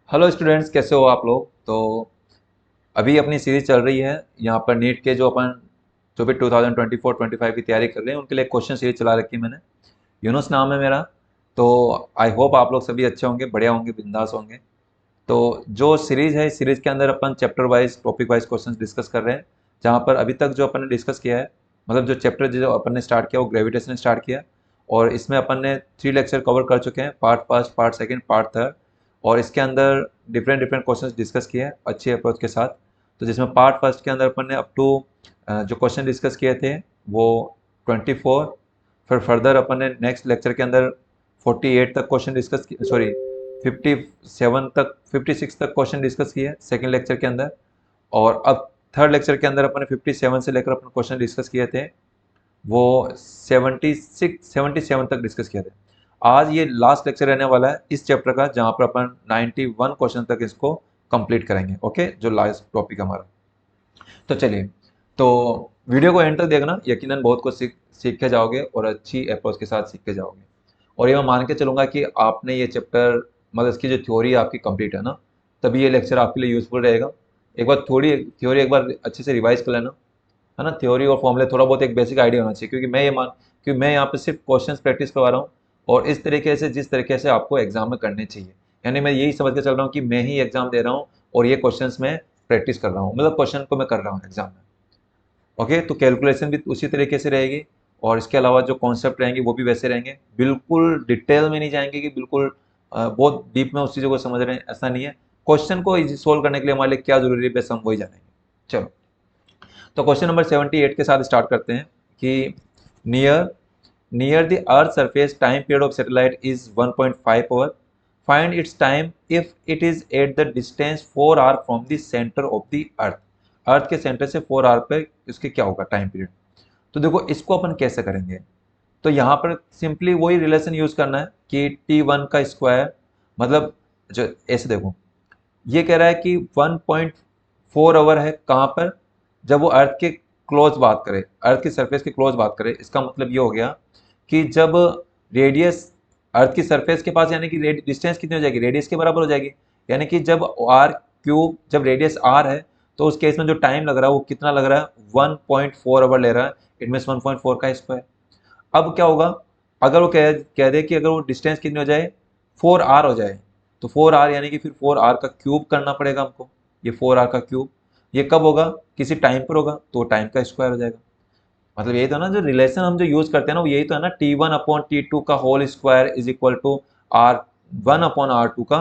Hello students, कैसे हो आप लोग। तो अभी अपनी सीरीज चल रही है यहाँ पर नीट के जो भी 2024-25 की तैयारी कर रहे हैं उनके लिए क्वेश्चन सीरीज चला रखी है मैंने। यूनुस नाम है मेरा। तो आई होप आप लोग सभी अच्छे होंगे, बढ़िया होंगे, बिंदास होंगे। तो जो सीरीज है, इस सीरीज के अंदर अपन chapter wise, topic wise question discuss कर रहे हैं। जहाँ पर अभी तक जो अपन ने डिस्कस किया है, मतलब जो चैप्टर जो अपन ने स्टार्ट किया वो ग्रेविटेशन ने स्टार्ट किया। और इसमें अपन ने 3 लेक्चर कवर कर चुके हैं, part first, part second, part third. और इसके अंदर डिफरेंट डिफरेंट क्वेश्चंस डिस्कस किए हैं अच्छी अप्रोच के साथ। तो जिसमें पार्ट फर्स्ट के अंदर अपन ने अप टू जो क्वेश्चन डिस्कस किए थे वो 24। फिर फर्दर अपन ने नेक्स्ट लेक्चर के अंदर 48 तक क्वेश्चन डिस्कस, सॉरी 57 तक, 56 तक क्वेश्चन डिस्कस किए सेकेंड लेक्चर के अंदर। और अब थर्ड लेक्चर के अंदर अपन ने 57 से लेकर अपन क्वेश्चन डिस्कस किए थे वो 77 तक डिस्कस किए थे। आज ये लास्ट लेक्चर रहने वाला है इस चैप्टर का, जहाँ पर अपन 91 क्वेश्चन तक इसको कंप्लीट करेंगे। ओके, जो लास्ट टॉपिक हमारा। तो चलिए, तो वीडियो को एंड तक देखना, यकीनन बहुत कुछ सीख के जाओगे और अच्छी अप्रोच के साथ सीख के जाओगे। और ये मैं मान के चलूँगा कि आपने ये चैप्टर, मतलब इसकी जो थ्योरी आपकी कंप्लीट है ना, तभी ये लेक्चर आपके लिए यूज़फुल रहेगा। एक बार थोड़ी थ्योरी एक बार अच्छे से रिवाइज कर लेना, है ना। थ्योरी और फॉर्मूले थोड़ा बहुत एक बेसिक आइडिया होना चाहिए, क्योंकि मैं यहाँ पे सिर्फ क्वेश्चंस प्रैक्टिस करवा रहा हूँ। और इस तरीके से, जिस तरीके से आपको एग्जाम में करने चाहिए, यानी मैं यही समझ के चल रहा हूँ कि मैं ही एग्जाम दे रहा हूँ और ये क्वेश्चंस मैं प्रैक्टिस कर रहा हूँ, मतलब क्वेश्चन को मैं कर रहा हूँ एग्जाम में। ओके, तो कैलकुलेशन भी उसी तरीके से रहेगी। और इसके अलावा जो कॉन्सेप्ट रहेंगे वो भी वैसे रहेंगे, बिल्कुल डिटेल में नहीं जाएंगे कि बिल्कुल बहुत डीप में उस चीज़ों को समझ रहे हैं, ऐसा नहीं है। क्वेश्चन को इजी सोल्व करने के लिए हमारे लिए क्या जरूरी है, बस हम वही जानेंगे। चलो, तो क्वेश्चन नंबर 78 के साथ स्टार्ट करते हैं कि near near the earth surface time period of satellite is 1.5 hour. Find its time if it is at the distance 4 hour from the centre of the earth. Earth के centre से 4 our पे इसके क्या होगा time period. तो देखो, इसको अपन कैसे करेंगे। तो यहाँ पर सिंपली वही रिलेशन यूज करना है कि T1 का स्क्वायर, मतलब जो ऐसे देखो, ये कह रहा है कि 1.4 आवर है कहाँ पर, जब वो अर्थ के क्लोज बात करे, अर्थ की सरफेस के क्लोज बात करे। इसका मतलब ये हो गया कि जब रेडियस अर्थ की सरफेस के पास, यानी कि डिस्टेंस कितनी हो जाएगी, रेडियस के बराबर हो जाएगी। यानी कि जब आर क्यूब, जब रेडियस आर है, तो उस केस में जो टाइम लग रहा है वो कितना लग रहा है, 1.4 आवर ले रहा है। इट मीन 1.4 का स्क्वायर। अब क्या होगा, अगर वो कह दे कि अगर वो डिस्टेंस कितनी हो जाए, 4 आर हो जाए, तो 4 आर यानी कि फिर 4 आर का क्यूब करना पड़ेगा हमको। ये 4 आर का क्यूब, ये कब होगा, किसी टाइम पर होगा, तो टाइम का स्क्वायर हो जाएगा। मतलब यही तो ना, जो रिलेशन हम जो यूज करते हैं ना, वो यही तो है ना, T1/T2 का whole square is equal to R1/R2 का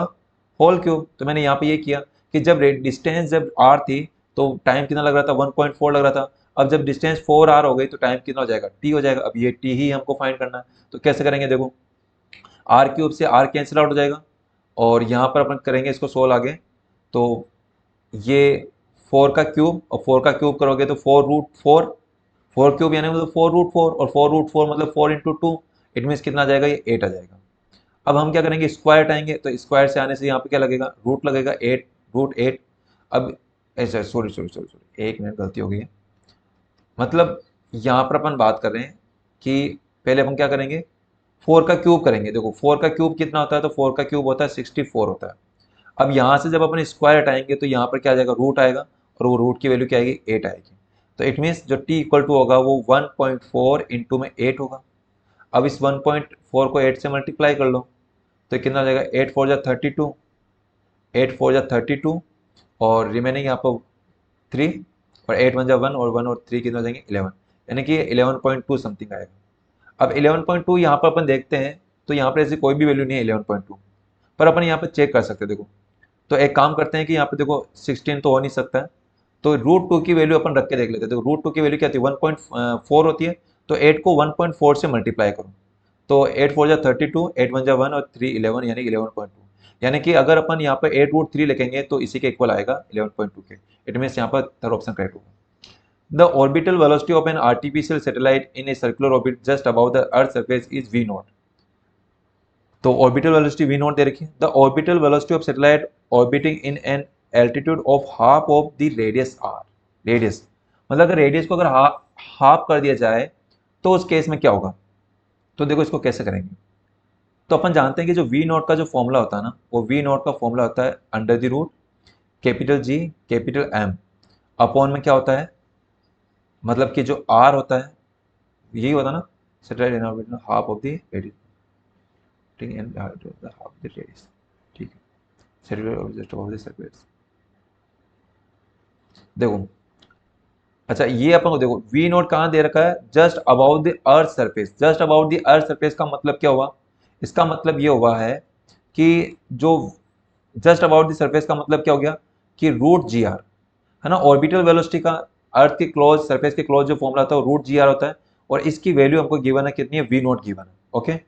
होल क्यूब। तो मैंने यहाँ पे ये किया कि जब डिस्टेंस जब R थी तो टाइम कितना लग रहा था, 1.4 लग रहा था। अब जब डिस्टेंस 4 R हो गई तो टाइम कितना हो जाएगा, T हो जाएगा। अब ये T ही हमको फाइंड करना है। तो कैसे करेंगे, देखो, आर क्यूब से आर कैंसिल आउट हो जाएगा, और यहाँ पर अपन करेंगे इसको सोल्व आगे। तो ये 4 का क्यूब, और 4 का क्यूब करोगे तो 4√4, 4 क्यूब यानी मतलब 4√4, और 4√4 मतलब 4 × 2, इट मीन्स कितना आ जाएगा, ये 8 आ जाएगा। अब हम क्या करेंगे, स्क्वायर हटाएंगे, तो स्क्वायर से आने से यहाँ पे क्या लगेगा, रूट लगेगा, 8√8। अब ऐसा, sorry sorry sorry sorry, 1 minute, गलती हो गई है। मतलब यहाँ पर अपन बात कर रहे हैं कि पहले अपन क्या करेंगे, 4 का क्यूब करेंगे। देखो, 4 का क्यूब कितना होता है, तो 4 का क्यूब होता है 64 होता है। अब यहाँ से जब अपन स्क्वायर हटाएंगे तो यहाँ पर क्या आ जाएगा, रूट आएगा, और वो रूट की वैल्यू क्या आएगी, 8 आएगी। तो इट मीन्स जो t इक्वल टू होगा वो 1.4 इंटू में 8 होगा। अब इस 1.4 को 8 से मल्टीप्लाई कर लो, तो कितना हो जाएगा, 8×4 = 32, 8×4 = 32, और रिमेनिंग यहाँ पर 3, और 8×1 और 1 और 3 कितना हो जाएंगे, 11, यानी कि 11.2 समथिंग आएगा। अब 11.2 यहाँ पर अपन देखते हैं, तो यहाँ पर ऐसी कोई भी वैल्यू नहीं है 11.2, पर अपन यहाँ पर चेक कर सकते हैं। देखो, तो एक काम करते हैं कि यहाँ पे देखो 16 तो हो नहीं सकता है, तो √2 की वैल्यू अपन रख के देख लेते हैं। देखो, √2 की वैल्यू क्या थी, 1.4 होती है। तो 8 को 1.4 से मल्टीप्लाई करो, तो 8×4 = 32, 8×1 और 3 11, यानी 11.2। यानी कि अगर अपन यहाँ पर 8√3 लिखेंगे तो इसी के इक्वल आएगा 11.2 के। इट मीन्स यहाँ पर थर्ड ऑप्शन करेक्ट होगा। The orbital velocity of an artificial satellite in a circular orbit just about the earth surface is V0। तो ऑर्बिटल वेलोसिटी V0 दे रखी है। The orbital velocity of satellite orbiting in an altitude of half of the radius R. Radius मतलब अगर radius को अगर half कर दिया जाए तो उस केस में क्या होगा। तो देखो, इसको कैसे करेंगे, तो अपन जानते हैं कि जो वी नॉट का जो फॉर्मूला होता है ना, वो वी नॉट का फॉर्मूला होता है under the root capital G capital M upon में क्या होता है, मतलब कि जो आर होता है यही होता है ना, satellite in orbit half of the radius, ठीक है, and half of the radius, ठीक है, satellite object of the surface. देखो अच्छा ये अपन को देखो वी नोट कहाँ दे रखा है, just about the earth surface. Just about the earth surface का मतलब क्या हुआ, इसका मतलब ये हुआ है कि जो जस्ट अबाउट द सरफेस का मतलब क्या हो गया कि रूट जी आर है ना, ऑर्बिटल वेलोसिटी का अर्थ के क्लोज सरफेस के क्लोज जो फॉर्मूला था वो रूट जी आर होता है, और इसकी वैल्यू हमको गिवन है कितनी है, वी नोट गिवन है। ओके,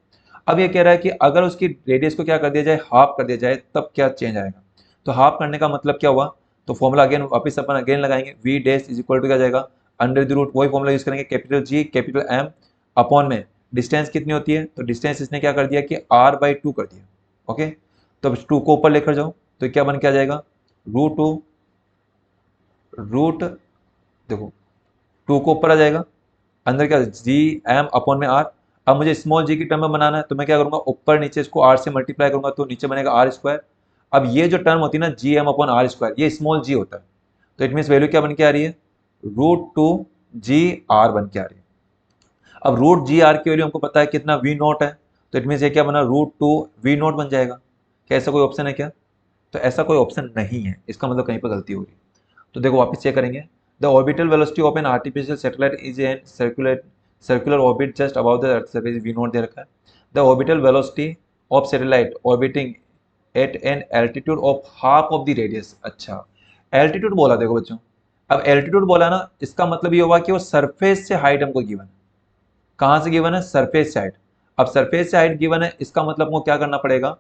अब ये कह रहा है कि अगर उसकी रेडियस को क्या कर दिया जाए, हाफ कर दिया जाए, तब क्या चेंज आएगा। तो हाफ करने का मतलब क्या हुआ, तो फॉर्मूला अगेन वापस अपन अगेन लगाएंगे, V dash is equal to क्या जाएगा, अंडर द रूट, वही फॉर्मूला यूज करेंगे, capital G capital M upon में डिस्टेंस कितनी होती है, तो डिस्टेंस इसने क्या कर दिया कि आर बाई टू कर दिया। ओके, तो टू को ऊपर लेकर जाओ तो क्या बन के आ जाएगा, रूट टू रूट, देखो टू को ऊपर आ जाएगा, अंदर क्या जी एम अपॉन में आर। अब मुझे स्मॉल जी की टर्म में बनाना है तो मैं क्या करूंगा, ऊपर नीचे इसको आर से मल्टीप्लाई करूंगा तो नीचे बनेगा आर स्क्वायर। अब ये जो टर्म होती है ना G M upon R square, ये स्मॉल जी होता है, तो इट मीन्स वैल्यू क्या बन के आ रही है, रूट टू जी आर बन के आ रही है। अब रूट जी आर की वैल्यू हमको पता है कितना, वी नोट है, तो इट मीन्स ये क्या बना, रूट टू वी नोट बन जाएगा। क्या ऐसा कोई ऑप्शन है क्या, तो ऐसा कोई ऑप्शन नहीं है, इसका मतलब कहीं पर गलती हो रही है। तो देखो वापस चेक करेंगे, the orbital velocity of an artificial satellite is an circular orbit just about the earth surface, we note दे रखा है। The orbital velocity of satellite orbiting at an altitude of half of the radius. अच्छा altitude बोला, देखो बच्चों अब altitude बोला ना, इसका मतलब ये होगा कि वो सरफेस से हाइट हमको गिवन है। कहाँ से गिवन है, सरफेस से हाइट। अब सरफेस से हाइट गिवन है, इसका मतलब हमको क्या करना पड़ेगा,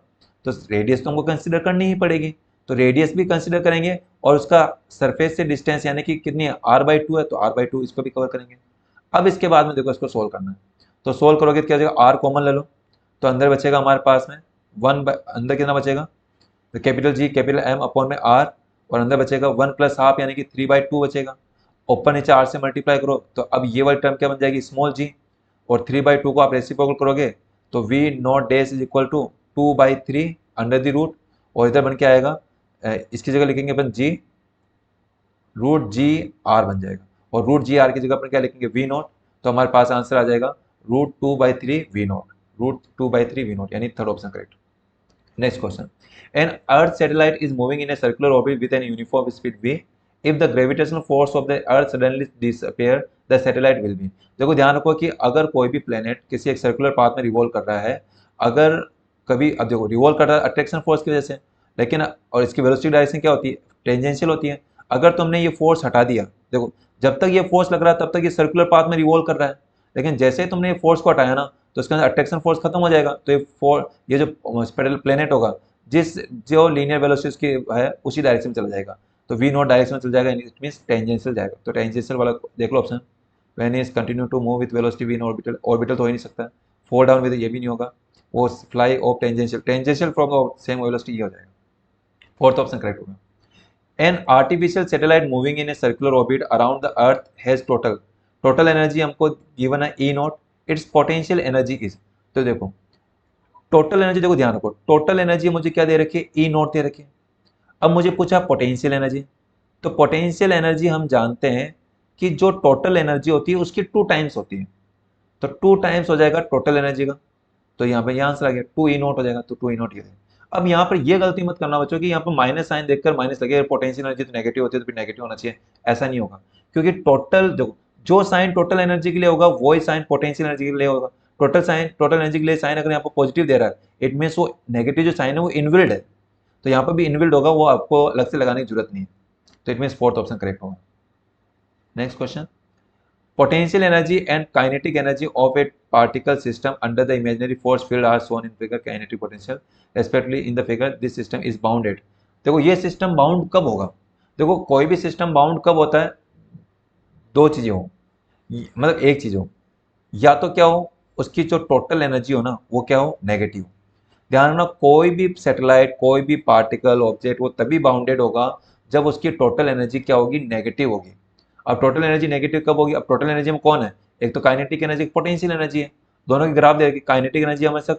तो रेडियस तो हमको कंसिडर करनी ही पड़ेगी, तो रेडियस भी कंसिडर करेंगे और उसका सरफेस से डिस्टेंस यानी कि कितनी है, आर बाई टू है, तो आर बाई टू इसको भी कवर करेंगे। अब इसके बाद में देखो इसको सोल्व करना है, तो सोल्व करोगे तो क्या हो जाएगा, आर कॉमन ले लो, तो अंदर बचेगा हमारे पास में वन, अंदर कितना बचेगा, तो capital G capital M upon में आर, और अंदर बचेगा वन प्लस हाफ यानी कि थ्री बाई टू बचेगा, ऊपर नीचे आर से मल्टीप्लाई करो तो अब ये वाली टर्म क्या बन जाएगी, स्मॉल जी, और थ्री बाई टू को आप रेसिप्रोकल करोगे तो V naught dash is equal to two by three under the root, और इधर बन के आएगा इसकी जगह लिखेंगे अपन जी रूट जी आर बन जाएगा, और रूट जी आर की जगह अपन क्या लिखेंगे, वी नॉट, तो हमारे पास आंसर आ जाएगा root two by three v naught, root two by three v naught, यानी third option correct. Next question. An Earth satellite is moving in a circular orbit with an uniform speed v. If the gravitational force of the Earth suddenly disappear, the satellite will be. देखो ध्यान रखो कि अगर कोई भी planet किसी एक circular path में रिवॉल्व कर रहा है, अगर कभी, अब देखो रिवॉल्व कर रहा है अट्रैक्शन फोर्स की वजह से, लेकिन और इसकी वेलोसिटी डायरेक्शन क्या होती है, टेंजेंशियल होती है। अगर तुमने ये फोर्स हटा दिया, देखो जब तक ये फोर्स लग रहा है तब तक ये सर्कुलर पाथ में रिवॉल्व कर रहा है, लेकिन जैसे ही तुमने ये फोर्स को हटाया ना तो उसके अंदर अट्रैक्शन फोर्स खत्म हो जाएगा, तो ये जो प्लेनेट होगा जिस जो लीनियर वेलोसिटी की है उसी डायरेक्शन में चला जाएगा, तो वी नॉट डायरेक्शन में चल जाएगा, इट मींस टेंजेंशियल जाएगा, तो टेंजेंशियल वाला देख लो option, when is continue to move with velocity v in orbital, orbital तो हो ही नहीं सकता, फॉल डाउन विद ये भी नहीं होगा, वो fly off tangential, tangential from the same velocity ये हो जाएगा, फोर्थ ऑप्शन करेक्ट होगा। An artificial satellite moving in a circular orbit around the earth has total energy हमको गिवन है E naught, it's potential energy is, तो देखो total energy, देखो ध्यान रखो टोटल एनर्जी मुझे क्या दे रखी है, ई नॉट दे रखी है। अब मुझे पूछा पोटेंशियल एनर्जी, तो पोटेंशियल एनर्जी हम जानते हैं कि जो टोटल एनर्जी होती है उसकी टू टाइम्स होती है, तो टू टाइम्स हो जाएगा टोटल एनर्जी का, तो यहाँ पे आंसर आ गया टू ई नॉट हो जाएगा, तो टू ई नॉट ये। अब यहाँ पर ये गलती मत करना बच्चों कि यहाँ पर माइनस साइन देखकर माइनस लगे, पोटेंशियल एनर्जी तो नेगेटिव होती है तो फिर नेगेटिव होना चाहिए, ऐसा नहीं होगा, क्योंकि टोटल जो साइन टोटल एनर्जी के लिए होगा वही साइन पोटेंशियल एनर्जी के लिए होगा। टोटल एनर्जी के लिए साइन अगर यहाँ पर पॉजिटिव दे रहा है इट मीन्स वो नेगेटिव जो साइन है वो इनविल्ड है, तो यहाँ पर भी इनविल्ड होगा, वो आपको अलग से लगाने की जरूरत नहीं है, तो it means fourth option correct होगा। Next question, potential energy and kinetic energy of a particle system under the imaginary force field are shown in figure kinetic potential respectively in the figure this system is bounded। देखो ये system bound कब होगा, देखो कोई भी system bound कब होता है, दो चीजें हो, मतलब एक चीज हो, या तो क्या हो उसकी जो टोटल एनर्जी हो ना वो क्या हो, नेगेटिव। ध्यान रखना कोई भी सैटेलाइट कोई भी पार्टिकल ऑब्जेक्ट वो तभी बाउंडेड होगा जब उसकी टोटल एनर्जी क्या होगी, नेगेटिव होगी। अब टोटल एनर्जी नेगेटिव कब होगी, अब टोटल एनर्जी में कौन है, एक तो काइनेटिक एनर्जी, पोटेंशियल एनर्जी है, दोनों की ग्राफ दे रखी, काइनेटिक एनर्जी हमेशा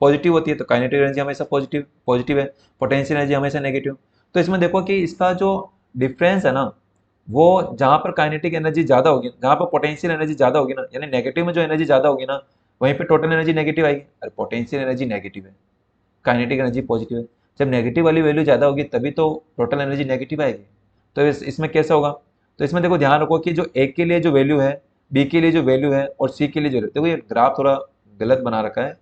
पॉजिटिव होती है, तो काइनेटिक एनर्जी हमेशा पॉजिटिव पॉजिटिव है, पोटेंशियल एनर्जी हमेशा नेगेटिव। तो इसमें देखो कि इसका जो डिफरेंस है ना, वो जहाँ पर काइनेटिक एनर्जी ज़्यादा होगी, जहाँ पर पोटेंशियल एनर्जी ज़्यादा होगी ना, यानी नेगेटिव में जो एनर्जी ज़्यादा होगी ना, वहीं पे टोटल एनर्जी नेगेटिव आएगी। और पोटेंशियल एनर्जी नेगेटिव है, काइनेटिक एनर्जी पॉजिटिव है। जब नेगेटिव वाली वैल्यू ज़्यादा होगी तभी तो टोटल एनर्जी नेगेटिव आएगी। तो इसमें कैसा होगा, तो इसमें देखो ध्यान रखो कि जो ए के लिए जो वैल्यू है, बी के लिए जो वैल्यू है और सी के लिए जो, देखो ये ग्राफ थोड़ा गलत बना रखा है।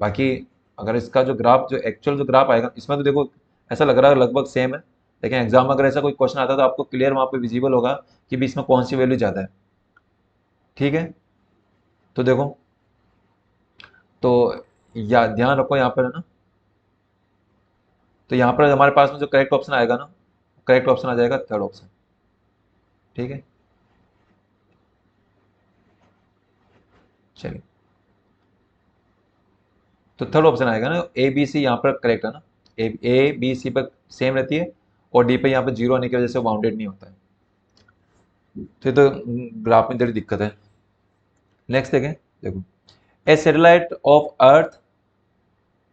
बाकी अगर इसका जो ग्राफ, जो एक्चुअल जो ग्राफ आएगा इसमें, तो देखो ऐसा लग रहा है लगभग सेम है, लेकिन एग्जाम में अगर ऐसा कोई क्वेश्चन आता है तो आपको क्लियर वहाँ पे विजिबल होगा कि भी इसमें कौन सी वैल्यू ज़्यादा है। ठीक है, तो देखो, तो या ध्यान रखो यहाँ पर है ना, तो यहाँ पर हमारे पास में जो करेक्ट ऑप्शन आएगा ना, करेक्ट ऑप्शन आ जाएगा थर्ड ऑप्शन। ठीक है, चलिए, तो थर्ड ऑप्शन आएगा ना, ए बी सी यहाँ पर करेक्ट है ना, ए बी सी पर सेम रहती है और डी पे यहाँ पर जीरो आने की वजह से बाउंडेड नहीं होता है। तो ग्राफ में थोड़ी दिक्कत है। नेक्स्ट देखें, देखो, a satellite of earth,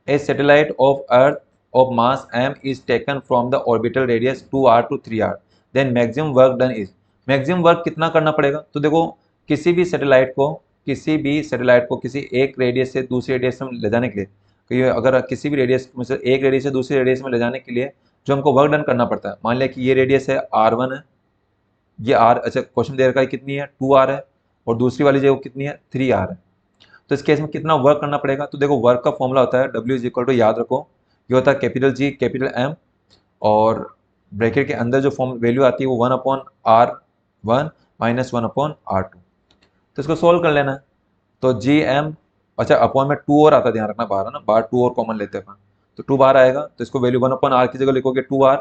a satellite of earth of mass m is taken from the orbital radius 2r to 3r, then maximum work done is, maximum work कितना करना पड़ेगा। तो देखो, किसी भी सैटेलाइट को किसी एक रेडियस से दूसरे रेडियस में ले जाने के लिए, तो ये अगर किसी भी रेडियस में से एक रेडियस से दूसरे रेडियस में ले जाने के लिए जो हमको वर्क डन करना पड़ता है, मान लिया कि ये रेडियस है r1 है, ये r, अच्छा क्वेश्चन दे रखा है कितनी है 2r है, और दूसरी वाली जगह कितनी है 3r है। तो इस केस में कितना वर्क करना पड़ेगा, तो देखो वर्क का फॉर्मूला होता है W इज इक्वल टू, याद रखो, ये होता है कैपिटल G कैपिटल M, और ब्रैकेट के अंदर जो फॉर्म वैल्यू आती है वो 1/r1 माइनस 1/r2। तो इसको सोल्व कर लेना है, तो GM, अच्छा अपॉन में 2 और आता है, ध्यान रखना बाहर है ना, बाहर 2 और कॉमन लेते हैं अपन, तो 2 बाहर आएगा, तो इसको वैल्यू 1/r की जगह लिखोगे 2r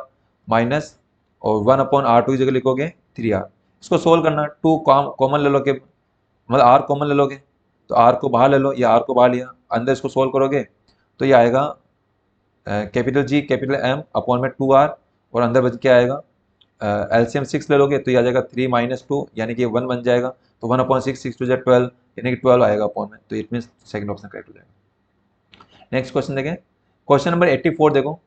माइनस, और 1/r2 की जगह लिखोगे 3r। इसको सोल्व करना, 2 कॉमन ले लोगे, मतलब r कॉमन ले लोगे, तो r को बाहर ले लो, या r को बाहर लिया, अंदर इसको सोल्व करोगे तो ये आएगा capital G capital M upon में 2r, और अंदर बच क्या आएगा, एलसीएम 6 ले लोगे तो ये आ जाएगा 3 माइनस 2, यानी कि 1 बन जाएगा, तो 1/6, 6 टू 12, यानी कि 12 आएगा अपॉन में, तो it mean second option correct हो जाएगा। नेक्स्ट क्वेश्चन देखें, क्वेश्चन नंबर 84 देखो,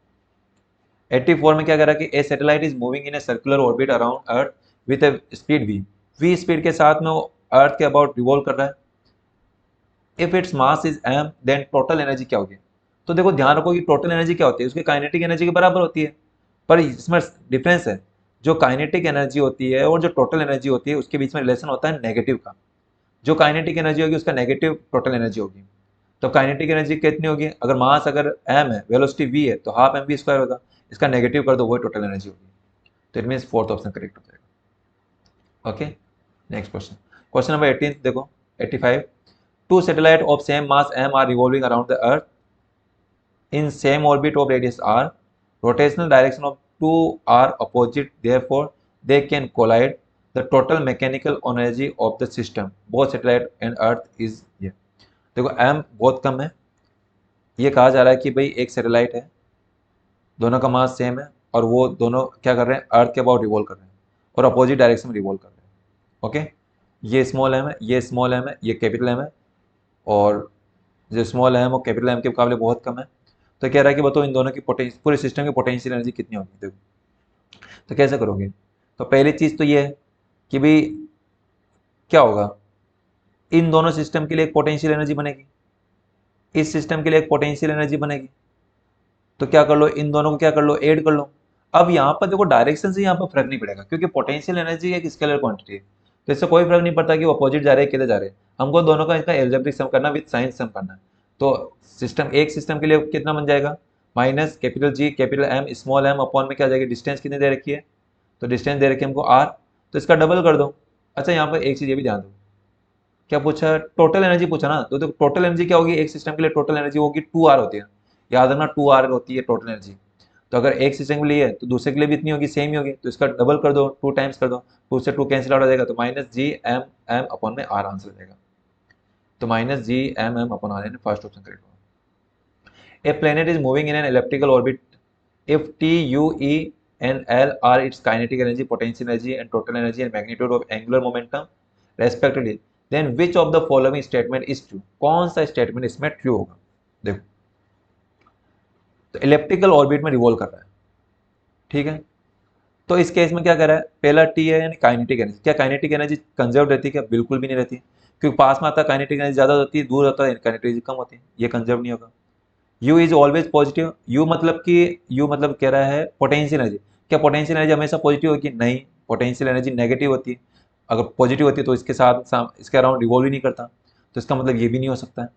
84 में क्या कह रहा है कि a satellite is moving in a circular orbit around earth with a speed v speed के साथ में वो अर्थ के अबाउट रिवॉल्व कर रहा है। If its mass is m then total energy क्या होगी। तो देखो ध्यान रखो कि टोटल एनर्जी क्या होती है, उसकी काइनेटिक एनर्जी के बराबर होती है, पर इसमें डिफरेंस है, जो काइनेटिक एनर्जी होती है और जो टोटल एनर्जी होती है उसके बीच में रिलेशन होता है नेगेटिव का। जो काइनेटिक एनर्जी होगी उसका नेगेटिव टोटल एनर्जी होगी। तो काइनेटिक एनर्जी कितनी होगी, अगर मास अगर m है, वेलोसिटी v है, तो हाफ एम वी स्क्वायर होगा, इसका नेगेटिव कर दो, वही टोटल एनर्जी होगी। तो it means fourth option correct हो जाएगा। Okay, next question, question number 18 देखो, 85, two satellites of same mass m are revolving around the earth in same orbit of radius r, rotational direction of two are opposite, therefore they can collide, the total mechanical energy of the system both satellite and earth is ये। देखो m बहुत कम है, ये कहा जा रहा है कि भाई एक सैटेलाइट है, दोनों का मास सेम है, और वो दोनों क्या कर रहे हैं, अर्थ के अबाउट रिवॉल्व कर रहे हैं और अपोजिट डायरेक्शन में रिवॉल्व कर रहे हैं। ओके, ये स्मॉल एम है, ये स्मॉल एम है, ये कैपिटल एम है, और जो स्मॉल एम वो कैपिटल एम के मुकाबले बहुत कम है। तो कह रहा है कि बताओ इन दोनों की पूरे सिस्टम की पोटेंशियल एनर्जी कितनी होगी। देखो, तो कैसे करोगे, तो पहली चीज़ तो ये है कि भाई क्या होगा, इन दोनों सिस्टम के लिए एक पोटेंशियल एनर्जी बनेगी, इस सिस्टम के लिए एक पोटेंशियल एनर्जी बनेगी, तो क्या कर लो, इन दोनों को क्या कर लो, ऐड कर लो। अब यहाँ पर देखो डायरेक्शन से यहाँ पर फर्क नहीं पड़ेगा, क्योंकि पोटेंशियल एनर्जी एक स्केलर क्वांटिटी है, तो इससे कोई फर्क नहीं पड़ता कि वो अपोजिट जा रहे हैं किधर जा रहे हैं, हमको दोनों का इसका एल्जेब्रिक सम करना, विद साइन सम करना है। तो सिस्टम, एक सिस्टम के लिए कितना बन जाएगा, minus capital G capital M small m upon में क्या जाएगी, डिस्टेंस कितनी दे रखी है, तो डिस्टेंस दे रखी है हमको r, तो इसका डबल कर दो। अच्छा यहाँ पर एक चीज़ ये भी ध्यान दो, क्या पूछा, टोटल एनर्जी पूछा ना, तो टोटल एनर्जी क्या होगी, एक सिस्टम के लिए टोटल एनर्जी होगी 2r होती है, याद रखना 2r होती है टोटल एनर्जी। तो अगर एक सिस्टम के लिए है तो दूसरे के लिए भी इतनी होगी, सेम ही होगी, तो इसका डबल कर दो, 2 टाइम्स कर दो, 2 से 2 कैंसिल आउट हो जाएगा, तो minus G M M upon में आर आंसर हो जाएगा। तो minus G M M upon R, first option correct होगा। A planet is moving in an electrical orbit if T U E and L R its kinetic energy, potential energy and total energy and magnitude of angular momentum respectively, then which of the following statement is true, कौन सा statement इसमें true होगा। देखो तो elliptical orbit में revolve कर रहा है, ठीक है। तो इस केस में क्या कर रहा है, पहला टी है यानी काइनेटिक एनर्जी। क्या काइनेटिक एनर्जी कंजर्व रहती है क्या? बिल्कुल भी नहीं रहती, क्योंकि पास में आता है काइनेटिक एनर्जी ज़्यादा होती है, दूर होता है काइनेटिक एनर्जी कम होती है, ये कंजर्व नहीं होगा। You is always positive, you मतलब कह रहा है पोटेंशियल एनर्जी। क्या पोटेंशियल एनर्जी हमेशा पॉजिटिव होगी? नहीं, पोटेंशियल एनर्जी नेगेटिव होती है। अगर पॉजिटिव होती है तो इसके साथ इसके अराउंड रिवॉल्व ही नहीं करता, तो इसका मतलब ये भी नहीं हो सकता है।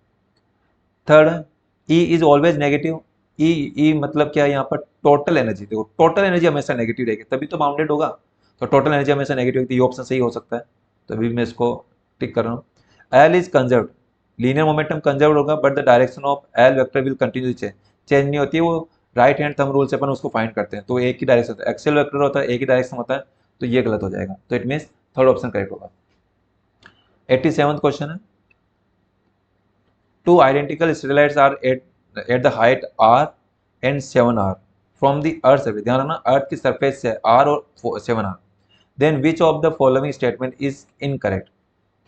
Third, E is always negative. E मतलब क्या है यहाँ पर? Total energy. देखो टोटल एनर्जी हमेशा नेगेटिव रहेगी, तभी तो बाउंडेड होगा। तो टोटल एनर्जी हमेशा नेगेटिव होती है, ये ऑप्शन सही हो सकता है, तो अभी मैं इसको टिक कर रहा हूँ। L is conserve, linear momentum conserve होगा, but the direction of L vector will continue change. Change नहीं होती है, वो राइट हैंड थंब रूल से अपन उसको फाइंड करते हैं, तो एक ही डायरेक्शन होता है, एक्सेल वेक्टर होता है, एक ही डायरेक्शन होता है, तो ये गलत हो जाएगा। तो it means third option correct होगा। 87th क्वेश्चन है, two identical satellites are at the height r and 7r from the earth surface। ध्यान रखना अर्थ की सरफेस से r और 7r। Then which of the following statement is incorrect.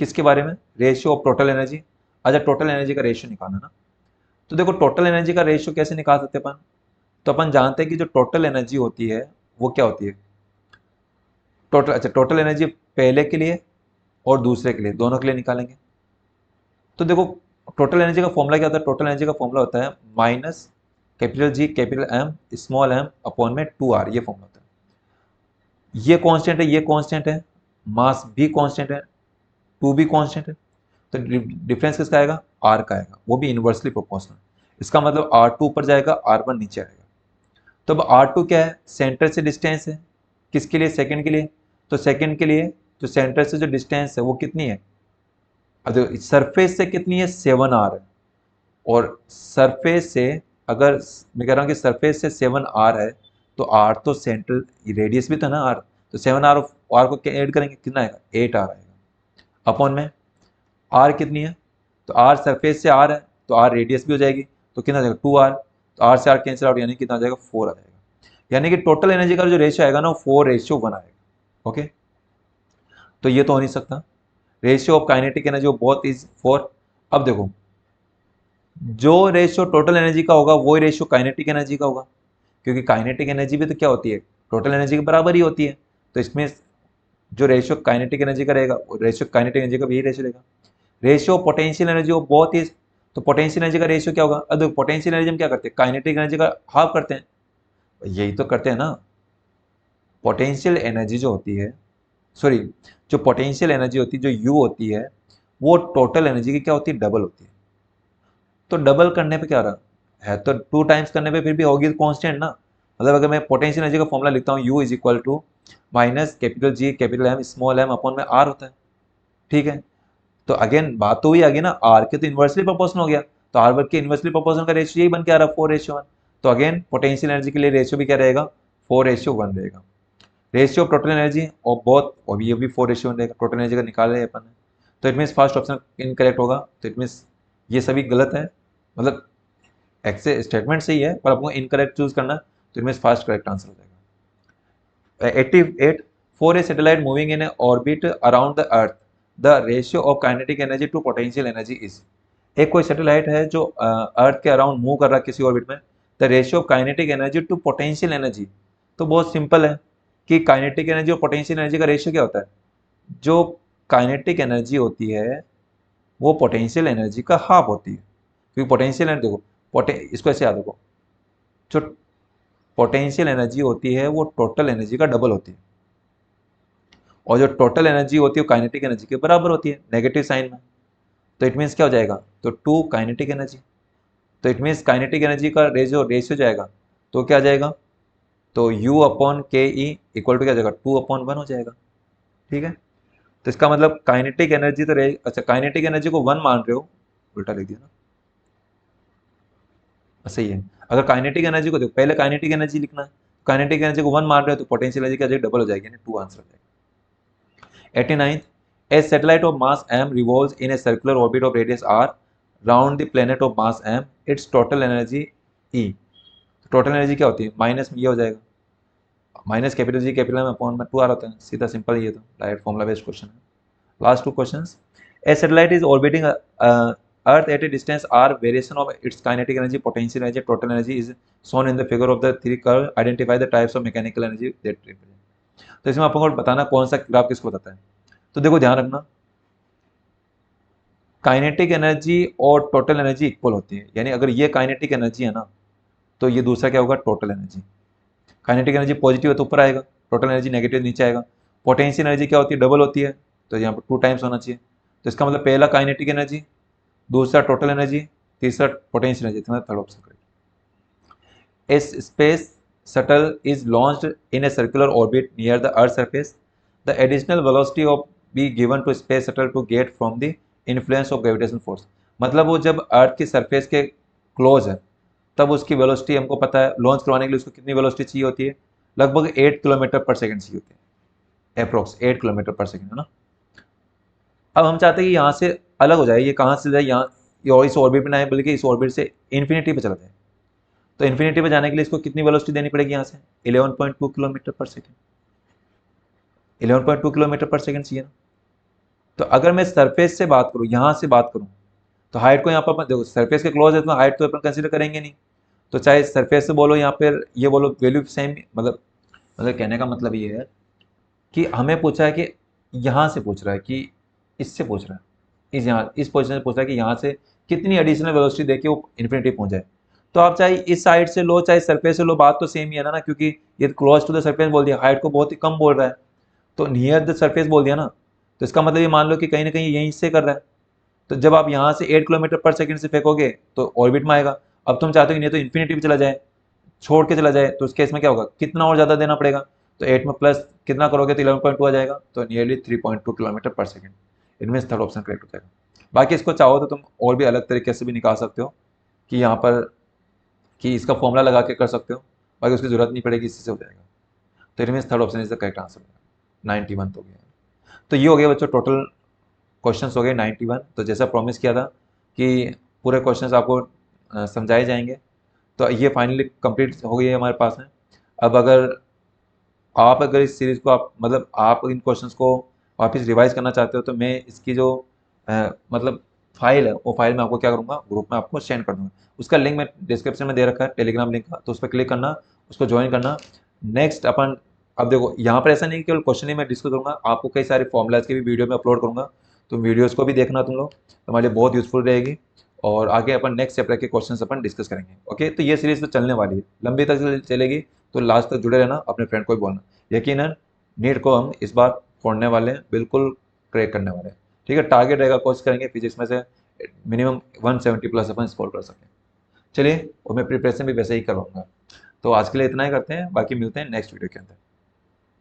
किसके बारे में? Ratio of total energy. अच्छा टोटल एनर्जी का रेशियो निकालना ना, तो देखो टोटल एनर्जी का रेशियो कैसे निकाल सकते हैं अपन? तो अपन जानते हैं कि जो टोटल एनर्जी होती है वो क्या होती है? टोटल एनर्जी पहले के लिए और दूसरे के लिए, दोनों के लिए निकालेंगे। तो देखो टोटल एनर्जी का फॉर्मूला क्या होता है? टोटल एनर्जी का फॉर्मूला होता है minus capital G capital M small M upon में 2r, ये फॉर्मूला होता है। ये कांस्टेंट है, ये कांस्टेंट है, मास भी कांस्टेंट है, टू भी कांस्टेंट है, तो डिफरेंस किसका आएगा? आर का आएगा, वो भी इनवर्सली प्रोपोर्शनल। इसका मतलब R2 ऊपर जाएगा, R1 नीचे आएगा। तो अब R2 क्या है? सेंटर से डिस्टेंस है, किसके लिए? सेकंड के लिए। तो सेकंड के लिए जो सेंटर से जो डिस्टेंस है वो कितनी है? अब देखो सरफेस से कितनी है? 7r है, और सरफेस से अगर मैं कह रहा हूँ कि सरफेस से 7r है, तो r तो सेंट्रल रेडियस भी था ना r, तो 7r r को क्या ऐड करेंगे, कितना आएगा? 8r आएगा, अपॉन में r कितनी है? तो r सरफेस से r है, तो r रेडियस भी हो जाएगी, तो कितना आ जाएगा? 2r। तो r से r कैंसिल आउट, यानी कितना आ जाएगा? 4 आ जाएगा। यानी कि टोटल एनर्जी का जो रेशियो आएगा ना वो 4:1 आएगा। ओके, तो ये तो हो नहीं सकता। रेशियो ऑफ काइनेटिक एनर्जी वो बहुत इज 4। अब देखो जो रेशियो टोटल एनर्जी का होगा वही रेशियो काइनेटिक एनर्जी का होगा, क्योंकि काइनेटिक एनर्जी भी तो क्या होती है? टोटल एनर्जी के बराबर ही होती है। तो इसमें जो रेशियो काइनेटिक एनर्जी का रहेगा वो रेशियो काइनेटिक एनर्जी का भी यही रेशियो रहेगा। रेशियो पोटेंशियल एनर्जी वो बहुत ही, तो पोटेंशियल एनर्जी का रेशियो क्या होगा? अब देखो पोटेंशियल एनर्जी हम क्या करते हैं? काइनेटिक एनर्जी का हाफ करते हैं, यही तो करते हैं ना। पोटेंशियल एनर्जी जो होती है, सॉरी, जो पोटेंशियल एनर्जी होती है, जो यू होती है, वो टोटल एनर्जी की क्या होती है? डबल होती है। तो डबल करने पे क्या रहा है? तो 2 टाइम्स करने पे फिर भी होगी कांस्टेंट ना। मतलब अगर मैं पोटेंशियल एनर्जी का फॉर्मूला लिखता हूँ, U is equal to minus capital G capital M small M upon में आर होता है, ठीक है। तो अगेन बात तो वही आ गई ना, आर के तो इन्वर्सली प्रोपोर्शनल हो गया, तो आर वर्ग के इन्वर्सली प्रोपोर्शनल का रेशियो यही बन के आ रहा है 4:1। तो अगेन पोटेंशियल एनर्जी के लिए रेशियो भी क्या रहेगा? 4:1 रहेगा। रेशियो ऑफ टोटल एनर्जी और बहुत, और ये भी 4:1 रहेगा, टोटल एनर्जी का निकाल रहे हैं अपन। तो it means first option incorrect होगा, तो इट मीन्स ये सभी गलत है, मतलब एक्से स्टेटमेंट सही है पर आपको इनकरेक्ट चूज करना, तो it means first correct answer हो जाएगा। 88, for a satellite moving in a orbit around the earth the ratio of kinetic energy to potential energy is. एक कोई सैटेलाइट है जो अर्थ के अराउंड मूव कर रहा है किसी ऑर्बिट में, the ratio of kinetic energy to potential energy. तो बहुत सिंपल है कि काइनेटिक एनर्जी और पोटेंशियल एनर्जी का रेशियो क्या होता है? जो काइनेटिक एनर्जी होती है वो पोटेंशियल एनर्जी का हाफ होती है, क्योंकि पोटेंशियल एनर्जी देखो, इसको ऐसे याद रखो, जो पोटेंशियल एनर्जी होती है वो टोटल एनर्जी का डबल होती है, और जो टोटल एनर्जी होती है वो काइनेटिक एनर्जी के बराबर होती है नेगेटिव साइन में। तो इट मीन्स क्या हो जाएगा? तो 2 काइनेटिक एनर्जी, तो इट मीन्स काइनेटिक एनर्जी का रेशियो रेशियो जाएगा, तो क्या आ जाएगा? तो u अपॉन के ई इक्वल टू क्या जाएगा? 2/1 हो जाएगा, ठीक है। तो इसका मतलब काइनेटिक एनर्जी तो अच्छा काइनेटिक एनर्जी को 1 मान रहे हो, उल्टा लिख दिया ना, सही है। अगर काइनेटिक एनर्जी को देखो, पहले काइनेटिक एनर्जी लिखना है, काइनेटिक एनर्जी को 1 मान रहे हो तो पोटेंशियल एनर्जी क्या जाएगी? डबल हो जाएगी, यानी 2 आंसर हो जाएगा। 89, a satellite of mass m revolves in a circular orbit of radius r round the planet of mass m, its total energy E। Total energy क्या होती है? माइनस ये हो जाएगा, minus capital G capital M upon में 2r होता है, सीधा सिंपल, ये तो डायरेक्ट फॉर्मुला बेस्ड क्वेश्चन है। Last 2 questions, a satellite is orbiting earth at a distance R variation of its kinetic energy, potential energy, total energy is shown in the figure of the three curve, identify the types of mechanical energy that represent. तो इसमें आपको बताना कौन सा graph किसको बताता है। तो देखो ध्यान रखना, काइनेटिक एनर्जी और टोटल एनर्जी इक्वल होती है, यानी अगर ये काइनेटिक एनर्जी है ना तो ये दूसरा क्या होगा, total energy. Kinetic energy positive है तो ऊपर आएगा, टोटल एनर्जी नेगेटिव नीचे आएगा। पोटेंशियल एनर्जी क्या होती है, डबल होती है, तो यहाँ पर 2 टाइम्स होना चाहिए। तो इसका मतलब पहला काइनेटिक एनर्जी, दूसरा टोटल एनर्जी, तीसरा potential energy, third option correct. A space shuttle is launched in a circular orbit near the Earth's surface. The additional velocity of be given to space shuttle to get from the influence of gravitational force. मतलब वो जब अर्थ की surface के close है तब उसकी velocity हमको पता है, लॉन्च करवाने के लिए उसको कितनी वेलोसिटी चाहिए होती है, लगभग 8 किलोमीटर पर सेकंड चाहिए होती है, अप्रोक्स 8 किलोमीटर पर सेकंड, है ना। अब हम चाहते हैं कि यहाँ से अलग हो जाए, ये कहाँ से जाए, यहाँ और इस ऑर्बिट में ना आए बल्कि इस ऑर्बिट से इन्फिनिटी पे चला जाए। तो इन्फिनिटी पे जाने के लिए इसको कितनी वेलोसिटी देनी पड़ेगी, यहाँ से 11.2 किलोमीटर पर सेकंड, 11.2 किलोमीटर पर सेकंड चाहिए ना। तो अगर मैं सरफेस से बात करूँ, यहाँ से बात करूँ, तो हाइट को यहाँ पर देखो सरफेस के क्लोज है तो हाइट तो अपन कंसिडर करेंगे नहीं। तो चाहे सरफेस से बोलो यहाँ पर ये बोलो वैल्यू सेम, मतलब कहने का मतलब ये है कि हमें पूछा है कि यहाँ से पूछ रहा है कि इससे पूछ रहा है, इस पोजिशन से पूछ रहा है कि यहाँ से कितनी एडिशनल वेलोसिटी देके वो इन्फिनिटी पहुँच जाए। तो आप चाहे इस साइड से लो चाहे सरफेस से लो, बात तो सेम ही है ना, क्योंकि ये क्लोज टू द सरफेस बोल दिया, हाइट को बहुत ही कम बोल रहा है, तो नियर द सरफेस बोल दिया ना। तो इसका मतलब ये मान लो कि कहीं ना कहीं यहीं से कर रहा है। तो जब आप यहाँ से 8 किलोमीटर पर सेकंड से फेंकोगे तो ऑर्बिट में आएगा। अब तुम चाहते हो कि नहीं तो इन्फिनिटी भी चला जाए, छोड़ के चला जाए, तो उस केस में क्या होगा, कितना और ज़्यादा देना पड़ेगा। तो 8 में प्लस कितना करोगे तो 11.2 आ जाएगा, तो नियरली 3.2 किलोमीटर पर सेकंड। इनमें थर्ड ऑप्शन करेक्ट हो जाएगा। बाकी इसको चाहो तो तुम और भी अलग तरीके से भी निकाल सकते हो कि यहाँ पर कि इसका फॉर्मूला लगा के कर सकते हो, बाकी उसकी जरूरत नहीं पड़ेगी, इसी से हो जाएगा। तो it means third option is the correct answer. 91 हो गया। तो ये हो गया बच्चों, टोटल क्वेश्चंस हो गए 91। तो जैसा प्रॉमिस किया था कि पूरे क्वेश्चंस आपको समझाए जाएंगे, तो ये फाइनली कंप्लीट हो गई है हमारे पास में। अब अगर इस सीरीज़ को आप मतलब आप इन क्वेश्चंस को वापस रिवाइज करना चाहते हो तो मैं इसकी जो मतलब फाइल है वो फाइल मैं आपको क्या करूँगा, ग्रुप में आपको सेंड कर दूँगा। उसका लिंक मैं डिस्क्रिप्शन में दे रखा है, टेलीग्राम लिंक का, तो उस पर क्लिक करना, उसको ज्वाइन करना। नेक्स्ट अपन अब देखो यहाँ पर ऐसा नहीं केवल क्वेश्चन ही मैं डिस्कस करूँगा, आपको कई सारे फॉर्मूलाज के भी वीडियो में अपलोड करूँगा, तो वीडियोज़ को भी देखना तुम लोग, तुम्हारे लिए बहुत यूजफुल रहेगी। और आगे अपन नेक्स्ट चैप्टर के क्वेश्चंस अपन डिस्कस करेंगे। ओके, तो ये सीरीज तो चलने वाली है, लंबी तक चलेगी, तो लास्ट तक जुड़े रहना, अपने फ्रेंड को भी बोलना। यकीनन नीट को हम इस बार फोड़ने वाले हैं, बिल्कुल क्रैक करने वाले हैं। ठीक है, टारगेट रहेगा, कोशिश करेंगे फिजिक्स में से मिनिमम 170 प्लस अपन स्कोर कर सकें। चलिए, और मैं प्रिपरेशन भी वैसे ही करवाऊंगा। तो आज के लिए इतना ही करते हैं, बाकी मिलते हैं नेक्स्ट वीडियो के अंदर।